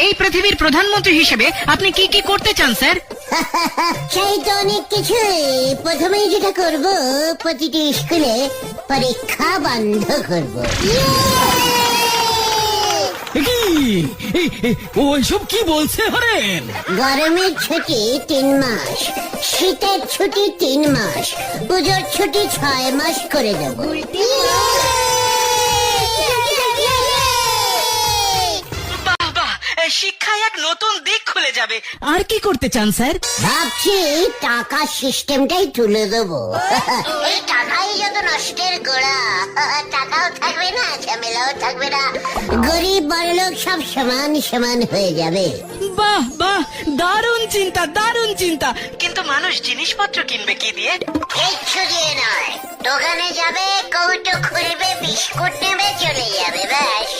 এই পৃথিবীর প্রধানমন্ত্রী হিসেবে আপনি কি কি করতে চান স্যার? সেই তো অনেক কিছুই। প্রথমেই যেটা করব, প্রতিটি স্কুলে পরীক্ষা বন্ধ করব। ওইসব কি বলছে হরেন? গরমের ছুটি 3 মাস, শীতের ছুটি 3 মাস, পুজোর ছুটি 6 মাস করে দেব। বাহ বাহ, শিক্ষায় এক নতুন দিক খুলে যাবে। আর কি করতে চান স্যার? ভাবছি টাকা সিস্টেমটাই তুলে দেবো। এই টাকাই যত নষ্টের গোড়া, টাকাও থাকবে না, ঝামেলাও থাকবে না, গরিব বড়লোক সব সমান সমান হয়ে যাবে। বাহ বাহ, দারুণ চিন্তা, দারুণ চিন্তা। কিন্তু মানুষ জিনিসপত্র কিনবে কি দিয়ে? কিচ্ছু দিয়ে নয়, দোকানে যাবে, কৌটো খুলবে, বিস্কুট নেবে, চলে যাবে, ব্যাস।